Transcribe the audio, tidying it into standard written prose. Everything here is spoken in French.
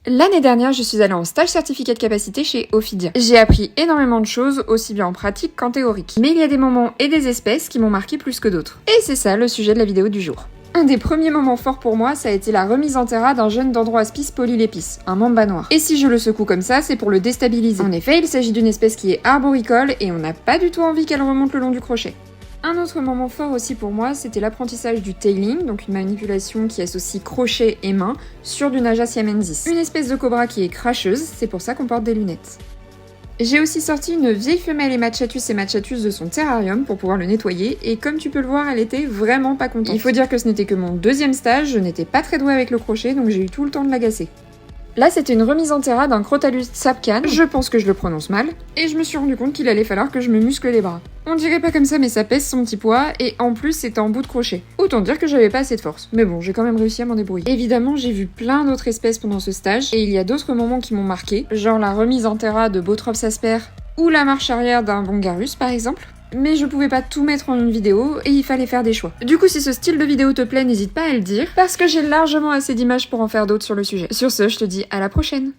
L'année dernière, je suis allée en stage certificat de capacité chez Ophidia. J'ai appris énormément de choses, aussi bien en pratique qu'en théorique. Mais il y a des moments et des espèces qui m'ont marqué plus que d'autres. Et c'est ça le sujet de la vidéo du jour. Un des premiers moments forts pour moi, ça a été la remise en terra d'un jeune Dendroaspis polylepis, un mamba noir. Et si je le secoue comme ça, c'est pour le déstabiliser. En effet, il s'agit d'une espèce qui est arboricole et on n'a pas du tout envie qu'elle remonte le long du crochet. Un autre moment fort aussi pour moi, c'était l'apprentissage du tailing, donc une manipulation qui associe crochet et main, sur du Naja siamensis. Une espèce de cobra qui est cracheuse, c'est pour ça qu'on porte des lunettes. J'ai aussi sorti une vieille femelle Hemachatus hemachatus de son terrarium pour pouvoir le nettoyer, et comme tu peux le voir, elle était vraiment pas contente. Il faut dire que ce n'était que mon deuxième stage, je n'étais pas très douée avec le crochet, donc j'ai eu tout le temps de l'agacer. Là, c'était une remise en terra d'un Crotalus sapcan, je pense que je le prononce mal, et je me suis rendu compte qu'il allait falloir que je me muscle les bras. On dirait pas comme ça, mais ça pèse son petit poids, et en plus, c'était en bout de crochet. Autant dire que j'avais pas assez de force. Mais bon, j'ai quand même réussi à m'en débrouiller. Évidemment, j'ai vu plein d'autres espèces pendant ce stage, et il y a d'autres moments qui m'ont marqué, genre la remise en terra de Botrops asper, ou la marche arrière d'un Bongarus, par exemple. Mais je pouvais pas tout mettre en une vidéo et il fallait faire des choix. Du coup, si ce style de vidéo te plaît, n'hésite pas à le dire, parce que j'ai largement assez d'images pour en faire d'autres sur le sujet. Sur ce, je te dis à la prochaine!